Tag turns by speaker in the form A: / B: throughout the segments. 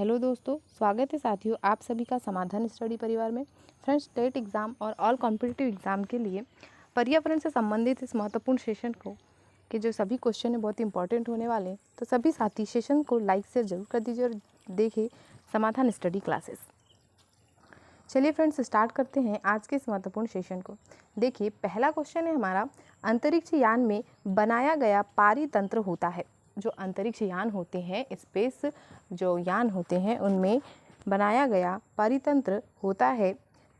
A: Hello दोस्तों, स्वागत है साथियों आप सभी का समाधान स्टडी परिवार में। फ्रेंड्स, टेट एग्ज़ाम और ऑल कॉम्पिटिटिव एग्ज़ाम के लिए पर्यावरण से संबंधित इस महत्वपूर्ण सेशन को के जो सभी क्वेश्चन हैं बहुत इंपॉर्टेंट होने वाले हैं, तो सभी साथी सेशन को लाइक शेयर जरूर कर दीजिए और देखिए समाधान स्टडी क्लासेस। चलिए फ्रेंड्स, स्टार्ट करते हैं आज के इस महत्वपूर्ण सेशन को। देखिए, पहला क्वेश्चन है हमारा, अंतरिक्ष यान में बनाया गया पारितंत्र होता है। जो अंतरिक्ष यान होते हैं, स्पेस जो यान होते हैं, उनमें बनाया गया परितंत्र होता है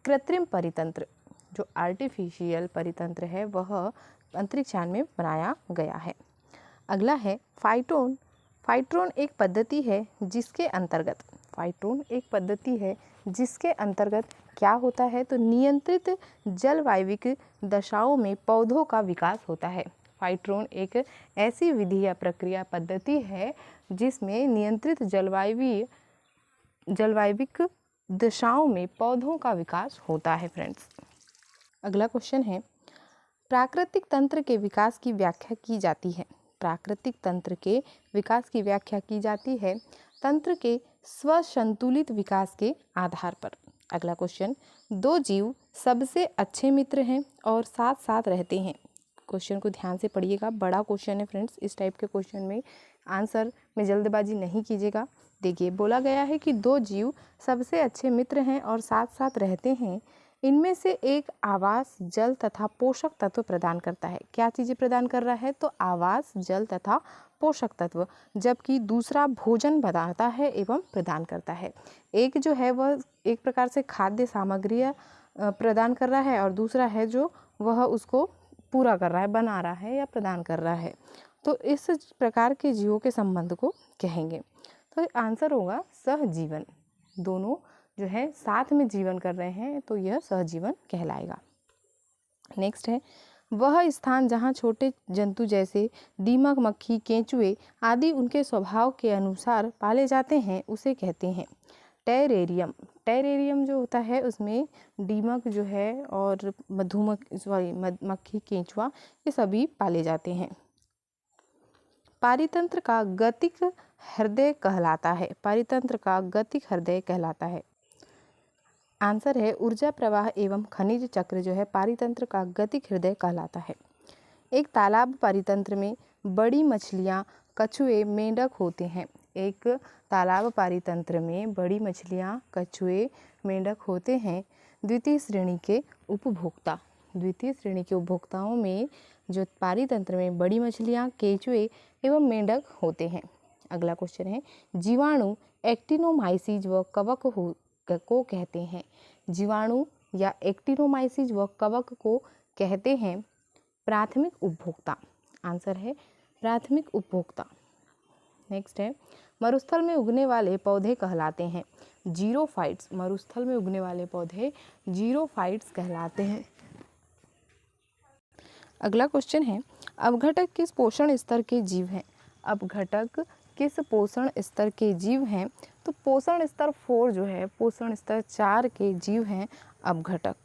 A: कृत्रिम परितंत्र। जो आर्टिफिशियल परितंत्र है वह अंतरिक्ष यान में बनाया गया है। अगला है फाइटोन। फाइट्रोन एक पद्धति है जिसके अंतर्गत क्या होता है, तो नियंत्रित जलवायविक दशाओं में पौधों का विकास होता है। फाइट्रोन एक ऐसी विधि या प्रक्रिया पद्धति है जिसमें नियंत्रित जलवायविक दशाओं में पौधों का विकास होता है। फ्रेंड्स, अगला क्वेश्चन है, प्राकृतिक तंत्र के विकास की व्याख्या की जाती है। प्राकृतिक तंत्र के विकास की व्याख्या की जाती है तंत्र के स्वसंतुलित विकास के आधार पर। अगला क्वेश्चन, दो जीव सबसे अच्छे मित्र हैं और साथ साथ रहते हैं। क्वेश्चन को ध्यान से पढ़िएगा, बड़ा क्वेश्चन है फ्रेंड्स। इस टाइप के क्वेश्चन में आंसर में जल्दबाजी नहीं कीजिएगा। देखिए, बोला गया है कि दो जीव सबसे अच्छे मित्र हैं और साथ साथ रहते हैं। इनमें से एक आवास, जल तथा पोषक तत्व प्रदान करता है। क्या चीज़ें प्रदान कर रहा है, तो आवास, जल तथा पोषक तत्व, जबकि दूसरा भोजन बनाता है एवं प्रदान करता है। एक जो है वह एक प्रकार से खाद्य सामग्री प्रदान कर रहा है और दूसरा है जो वह उसको पूरा कर रहा है, बना रहा है या प्रदान कर रहा है। तो इस प्रकार के जीवों के संबंध को कहेंगे। तो आंसर होगा सहजीवन। दोनों जो है साथ में जीवन कर रहे हैं तो यह सहजीवन कहलाएगा। नेक्स्ट है, वह स्थान जहाँ छोटे जंतु जैसे दीमक, मक्खी, केंचुए आदि उनके स्वभाव के अनुसार पाले जाते हैं उसे कहते हैं टेरेरियम। टेरेरियम जो होता है उसमें दीमक जो है और मक्खी, केंचुआ ये सभी पाले जाते हैं। पारितंत्र का गतिक हृदय कहलाता है। पारितंत्र का गतिक हृदय कहलाता है। आंसर है ऊर्जा प्रवाह एवं खनिज चक्र जो है पारितंत्र का गतिक हृदय कहलाता है। एक तालाब पारितंत्र में बड़ी मछलियाँ, कछुए, मेंढक होते हैं। एक तालाब पारितंत्र में बड़ी मछलियाँ, कछुए, मेंढक होते हैं। द्वितीय श्रेणी के उपभोक्ताओं में जो पारितंत्र में बड़ी मछलियाँ, केंचुए एवं मेंढक होते हैं। अगला क्वेश्चन है, जीवाणु एक्टिनोमाइसीज व कवक को कहते हैं। जीवाणु या एक्टिनोमाइसीज व कवक को कहते हैं प्राथमिक उपभोक्ता। आंसर है प्राथमिक उपभोक्ता। नेक्स्ट है, मरुस्थल में उगने वाले पौधे कहलाते हैं जीरोफाइट्स। मरुस्थल में उगने वाले पौधे जीरोफाइट्स कहलाते हैं। अगला क्वेश्चन है, अपघटक किस पोषण स्तर के जीव हैं। अपघटक किस पोषण स्तर के जीव हैं, तो पोषण स्तर 4 जो है, पोषण स्तर 4 के जीव हैं अपघटक।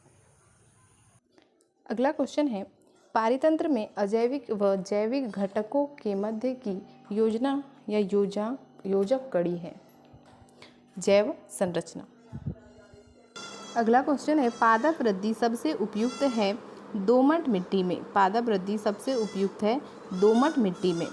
A: अगला क्वेश्चन है, पारितंत्र में अजैविक व जैविक घटकों के मध्य की योजना या योजक कड़ी है जैव संरचना। अगला क्वेश्चन है, पादप वृद्धि सबसे उपयुक्त है दोमट मिट्टी में। पादप वृद्धि सबसे उपयुक्त है दोमट मिट्टी में।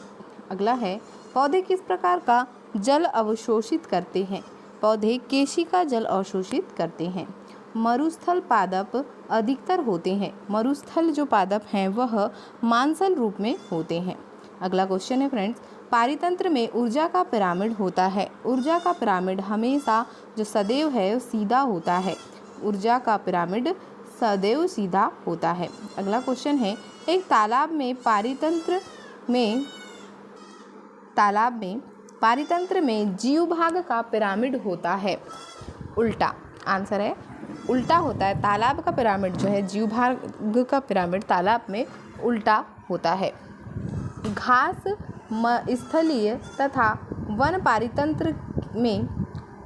A: अगला है, पौधे किस प्रकार का जल अवशोषित करते हैं। पौधे केशिका जल अवशोषित करते हैं। मरुस्थल पादप अधिकतर होते हैं। मरुस्थल जो पादप हैं वह मांसल रूप में होते हैं। अगला क्वेश्चन है फ्रेंड्स, पारितंत्र में ऊर्जा का पिरामिड होता है। ऊर्जा का पिरामिड हमेशा जो सदैव है सीधा होता है। ऊर्जा का पिरामिड सदैव सीधा होता है। अगला क्वेश्चन है, एक तालाब में पारितंत्र में जीव भाग का पिरामिड होता है उल्टा। आंसर है उल्टा होता है। तालाब का पिरामिड जो है, जीव भाग का पिरामिड तालाब में उल्टा होता है। घास स्थलीय तथा वन पारितंत्र में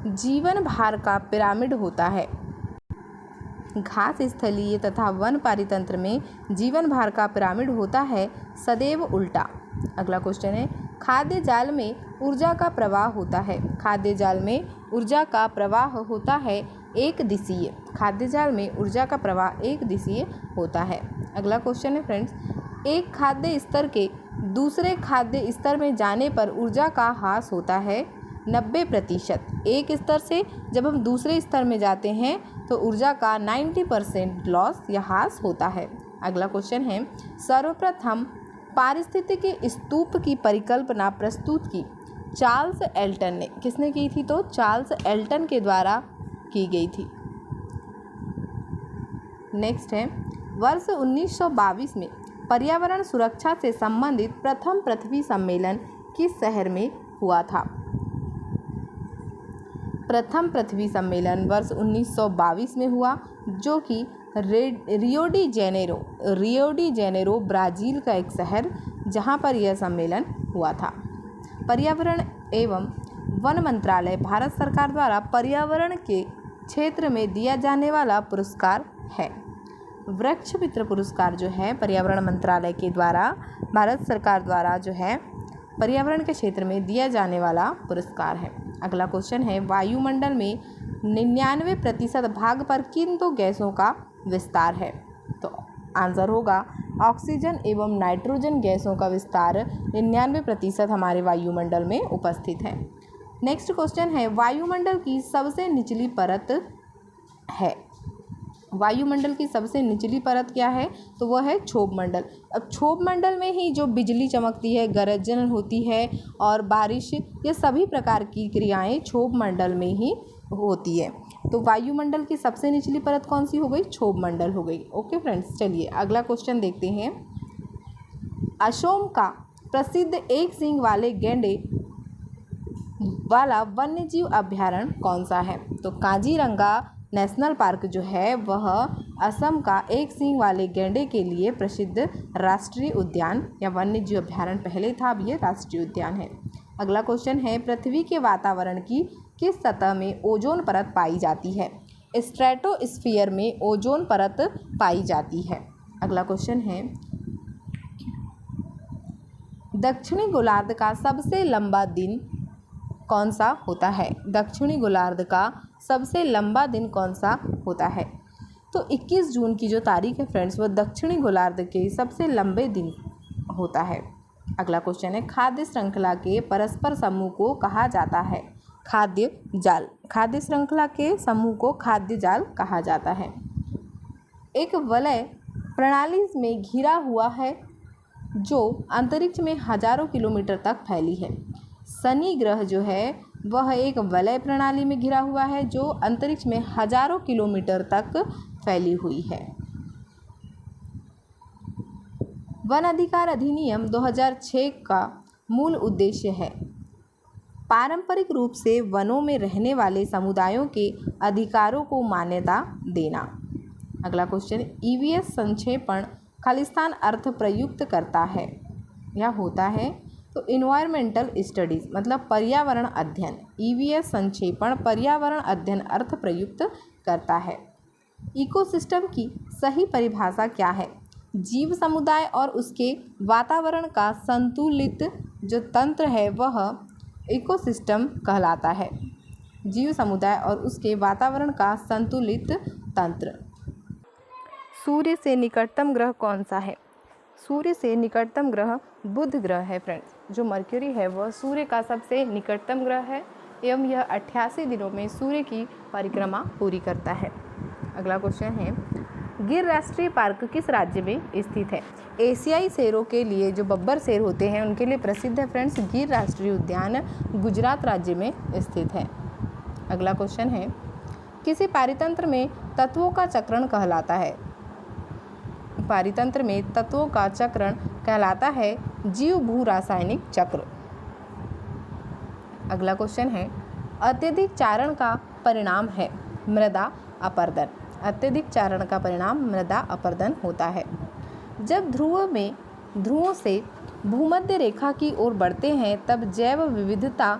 A: जीवन भार का पिरामिड होता है। घास स्थलीय तथा वन पारितंत्र में जीवन भार का पिरामिड होता है सदैव उल्टा। अगला क्वेश्चन है, खाद्य जाल में ऊर्जा का प्रवाह होता है। खाद्य जाल में ऊर्जा का प्रवाह होता है एक दिशीय। खाद्य जाल में ऊर्जा का प्रवाह एक दिशीय होता है। अगला क्वेश्चन है फ्रेंड्स, एक खाद्य स्तर के दूसरे खाद्य स्तर में जाने पर ऊर्जा का ह्रास होता है 90%। एक स्तर से जब हम दूसरे स्तर में जाते हैं तो ऊर्जा का 90% लॉस या ह्रास होता है। अगला क्वेश्चन है, सर्वप्रथम पारिस्थितिकी स्तूप की परिकल्पना प्रस्तुत की चार्ल्स एल्टन ने। किसने की थी? तो चार्ल्स एल्टन के द्वारा की गई थी। नेक्स्ट है, वर्ष 1922 में पर्यावरण सुरक्षा से संबंधित प्रथम पृथ्वी सम्मेलन किस शहर में हुआ था? प्रथम पृथ्वी सम्मेलन वर्ष 1922 में हुआ, जो कि रियो डी जेनेरो ब्राज़ील का एक शहर, जहां पर यह सम्मेलन हुआ था। पर्यावरण एवं वन मंत्रालय भारत सरकार द्वारा पर्यावरण के क्षेत्र में दिया जाने वाला पुरस्कार है। वृक्ष मित्र पुरस्कार जो है पर्यावरण मंत्रालय के द्वारा भारत सरकार द्वारा जो है पर्यावरण के क्षेत्र में दिया जाने वाला पुरस्कार है। अगला क्वेश्चन है, वायुमंडल में 99% भाग पर किन दो गैसों का विस्तार है? तो आंसर होगा ऑक्सीजन एवं नाइट्रोजन गैसों का विस्तार 99% हमारे वायुमंडल में उपस्थित है। नेक्स्ट क्वेश्चन है, वायुमंडल की सबसे निचली परत है। वायुमंडल की सबसे निचली परत क्या है? तो वह है क्षोभ मंडल। अब क्षोभ मंडल में ही जो बिजली चमकती है, गरजन होती है और बारिश, ये सभी प्रकार की क्रियाएं क्षोभ मंडल में ही होती है। तो वायुमंडल की सबसे निचली परत कौन सी हो गई? क्षोभ मंडल हो गई। ओके फ्रेंड्स, चलिए अगला क्वेश्चन देखते हैं। असम का प्रसिद्ध एक सींग वाले गैंडे वाला वन्यजीव अभ्यारण्य कौन सा है? तो काजीरंगा नेशनल पार्क जो है वह असम का एक सींग वाले गैंडे के लिए प्रसिद्ध राष्ट्रीय उद्यान या वन्यजीव अभ्यारण्य पहले था, अब ये राष्ट्रीय उद्यान है। अगला क्वेश्चन है, पृथ्वी के वातावरण की किस सतह में ओजोन परत पाई जाती है? स्ट्रेटोस्फीयर में ओजोन परत पाई जाती है। अगला क्वेश्चन है, दक्षिणी गोलार्ध का सबसे लंबा दिन कौन सा होता है? दक्षिणी गोलार्ध का सबसे लंबा दिन कौन सा होता है? तो 21 जून की जो तारीख है फ्रेंड्स, वह दक्षिणी गोलार्ध के सबसे लंबे दिन होता है। अगला क्वेश्चन है, खाद्य श्रृंखला के परस्पर समूह को कहा जाता है? खाद्य जाल। खाद्य श्रृंखला के समूह को खाद्य जाल कहा जाता है। एक वलय प्रणाली में घिरा हुआ है जो अंतरिक्ष में हजारों किलोमीटर तक फैली है। शनि ग्रह जो है वह एक वलय प्रणाली में घिरा हुआ है जो अंतरिक्ष में हजारों किलोमीटर तक फैली हुई है। वन अधिकार अधिनियम 2006 का मूल उद्देश्य है पारंपरिक रूप से वनों में रहने वाले समुदायों के अधिकारों को मान्यता देना। अगला क्वेश्चन, ईवीएस संक्षेपण खालिस्तान अर्थ प्रयुक्त करता है या होता है? तो इन्वायरमेंटल स्टडीज़ मतलब पर्यावरण अध्ययन। ईवीएस संक्षेपण पर्यावरण अध्ययन अर्थ प्रयुक्त करता है। इकोसिस्टम की सही परिभाषा क्या है? जीव समुदाय और उसके वातावरण का संतुलित जो तंत्र है वह इकोसिस्टम कहलाता है। जीव समुदाय और उसके वातावरण का संतुलित तंत्र। सूर्य से निकटतम ग्रह कौन सा है? सूर्य से निकटतम ग्रह बुध ग्रह है फ्रेंड्स। जो मरक्यूरी है वह सूर्य का सबसे निकटतम ग्रह है एवं यह 88 दिनों में सूर्य की परिक्रमा पूरी करता है। अगला क्वेश्चन है, गिर राष्ट्रीय पार्क किस राज्य में स्थित है? एशियाई शेरों के लिए जो बब्बर शेर होते हैं उनके लिए प्रसिद्ध है फ्रेंड्स। गिर राष्ट्रीय उद्यान गुजरात राज्य में स्थित है। अगला क्वेश्चन है, किसी पारितंत्र में तत्वों का चक्रण कहलाता है? पारितंत्र में तत्वों का चक्रण कहलाता है जीव भू रासायनिक चक्र। अगला क्वेश्चन है, अत्यधिक चारण का परिणाम है मृदा अपरदन। अत्यधिक चारण का परिणाम मृदा अपरदन होता है। जब ध्रुवों से भूमध्य रेखा की ओर बढ़ते हैं तब जैव विविधता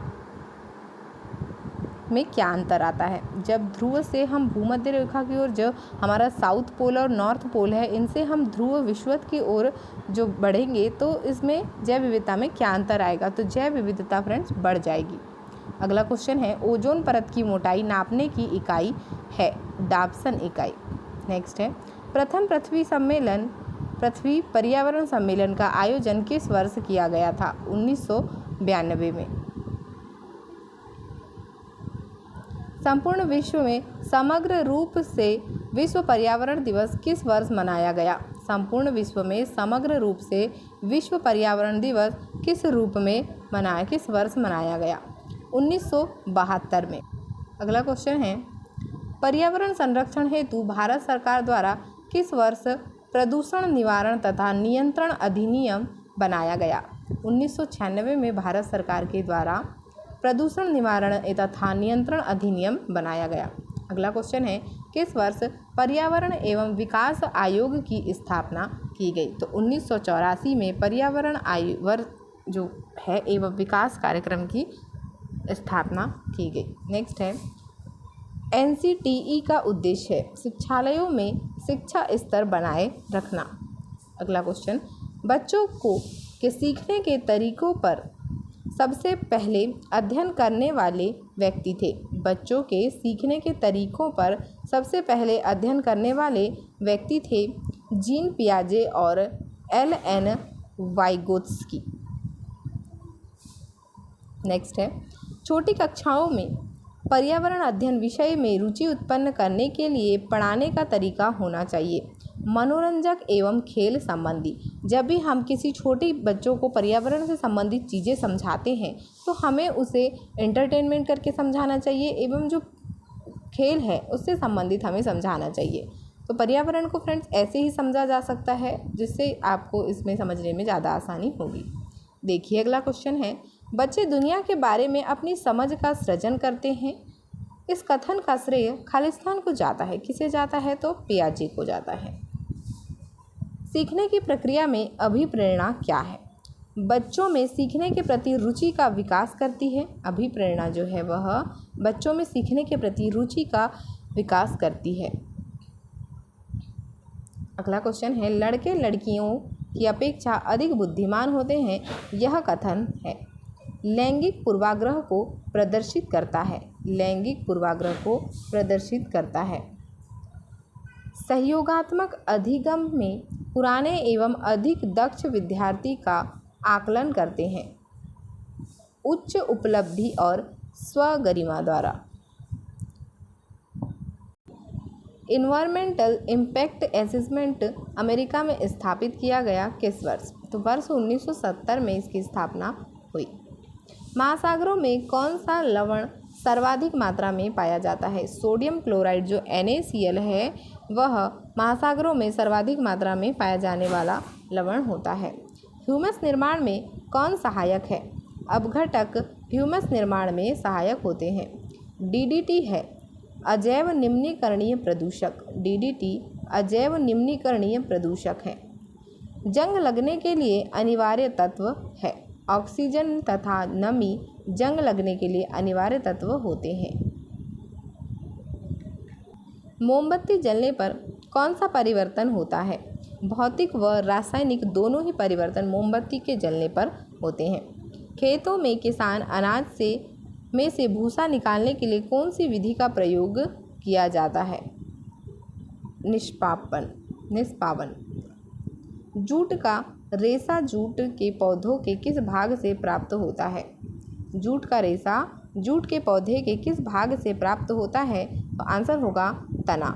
A: में क्या अंतर आता है? जब ध्रुव से हम भूमध्य रेखा की ओर, जो हमारा साउथ पोल और नॉर्थ पोल है, इनसे हम ध्रुव विषुवत की ओर जो बढ़ेंगे तो इसमें जैव विविधता में क्या अंतर आएगा? तो जैव विविधता फ्रेंड्स बढ़ जाएगी। अगला क्वेश्चन है, ओजोन परत की मोटाई नापने की इकाई है डाप्सन इकाई। नेक्स्ट है, प्रथम पृथ्वी पर्यावरण सम्मेलन का आयोजन किस वर्ष किया गया था? 1992 में। संपूर्ण विश्व में समग्र रूप से विश्व पर्यावरण दिवस किस वर्ष मनाया गया? संपूर्ण विश्व में समग्र रूप से विश्व पर्यावरण दिवस किस वर्ष मनाया गया? 1972 में। अगला क्वेश्चन है, पर्यावरण संरक्षण हेतु भारत सरकार द्वारा किस वर्ष प्रदूषण निवारण तथा नियंत्रण अधिनियम बनाया गया? 1996 में भारत सरकार के द्वारा प्रदूषण निवारण तथा नियंत्रण अधिनियम बनाया गया। अगला क्वेश्चन है, किस वर्ष पर्यावरण एवं विकास आयोग की स्थापना की गई? तो 1984 में पर्यावरण आयोग जो है एवं विकास कार्यक्रम की स्थापना की गई। नेक्स्ट है, NCTE का उद्देश्य है शिक्षालयों में शिक्षा स्तर बनाए रखना। अगला क्वेश्चन, बच्चों के सीखने के तरीकों पर सबसे पहले अध्ययन करने वाले व्यक्ति थे। बच्चों के सीखने के तरीकों पर सबसे पहले अध्ययन करने वाले व्यक्ति थे जीन पियाजे और LN वाइगोत्स्की। नेक्स्ट है, छोटी कक्षाओं में पर्यावरण अध्ययन विषय में रुचि उत्पन्न करने के लिए पढ़ाने का तरीका होना चाहिए मनोरंजक एवं खेल संबंधी। जब भी हम किसी छोटे बच्चों को पर्यावरण से संबंधित चीज़ें समझाते हैं तो हमें उसे एंटरटेनमेंट करके समझाना चाहिए एवं जो खेल है उससे संबंधित हमें समझाना चाहिए। तो पर्यावरण को फ्रेंड्स ऐसे ही समझा जा सकता है जिससे आपको इसमें समझने में ज़्यादा आसानी होगी। देखिए अगला क्वेश्चन है, बच्चे दुनिया के बारे में अपनी समझ का सृजन करते हैं। इस कथन का श्रेय खालिस्तान को जाता है। किसे जाता है? तो पियाजे को जाता है। सीखने की प्रक्रिया में अभिप्रेरणा क्या है? बच्चों में सीखने के प्रति रुचि का विकास करती है। अभिप्रेरणा जो है वह बच्चों में सीखने के प्रति रुचि का विकास करती है। अगला क्वेश्चन है, लड़के लड़कियों की अपेक्षा अधिक बुद्धिमान होते हैं। यह कथन है लैंगिक पूर्वाग्रह को प्रदर्शित करता है। लैंगिक पूर्वाग्रह को प्रदर्शित करता है। सहयोगात्मक अधिगम में पुराने एवं अधिक दक्ष विद्यार्थी का आकलन करते हैं उच्च उपलब्धि और स्वगरिमा द्वारा। इन्वायरमेंटल इम्पैक्ट असेसमेंट अमेरिका में स्थापित किया गया किस वर्ष? तो वर्ष 1970 में इसकी स्थापना हुई। महासागरों में कौन सा लवण सर्वाधिक मात्रा में पाया जाता है? सोडियम क्लोराइड जो NaCl है वह महासागरों में सर्वाधिक मात्रा में पाया जाने वाला लवण होता है। ह्यूमस निर्माण में कौन सहायक है? अपघटक ह्यूमस निर्माण में सहायक होते हैं। DDT है अजैव निम्नीकरणीय प्रदूषक। DDT अजैव निम्नीकरणीय प्रदूषक है। जंग लगने के लिए अनिवार्य तत्व है। ऑक्सीजन तथा नमी जंग लगने के लिए अनिवार्य तत्व होते हैं। मोमबत्ती जलने पर कौन सा परिवर्तन होता है? भौतिक व रासायनिक दोनों ही परिवर्तन मोमबत्ती के जलने पर होते हैं। खेतों में किसान अनाज में से भूसा निकालने के लिए कौन सी विधि का प्रयोग किया जाता है? निष्पावन। जूट का रेशा जूट के पौधों के किस भाग से प्राप्त होता है? जूट का रेशा जूट के पौधे के किस भाग से प्राप्त होता है? तो आंसर होगा तना।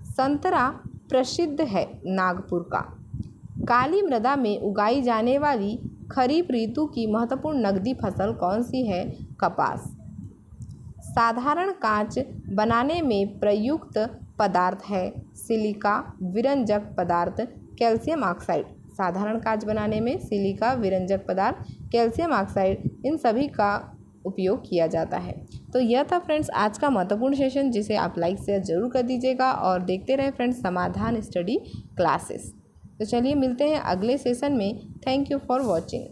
A: संतरा प्रसिद्ध है नागपुर का। काली मृदा में उगाई जाने वाली खरीफ ऋतु की महत्वपूर्ण नकदी फसल कौन सी है? कपास। साधारण कांच बनाने में प्रयुक्त पदार्थ है सिलिका, विरंजक पदार्थ कैल्शियम ऑक्साइड। साधारण कांच बनाने में सिलिका, विरंजक पदार्थ, कैल्शियम ऑक्साइड इन सभी का उपयोग किया जाता है। तो यह था फ्रेंड्स आज का महत्वपूर्ण सेशन जिसे आप लाइक शेयर जरूर कर दीजिएगा और देखते रहे फ्रेंड्स समाधान स्टडी क्लासेस। तो चलिए मिलते हैं अगले सेशन में। Thank you for watching.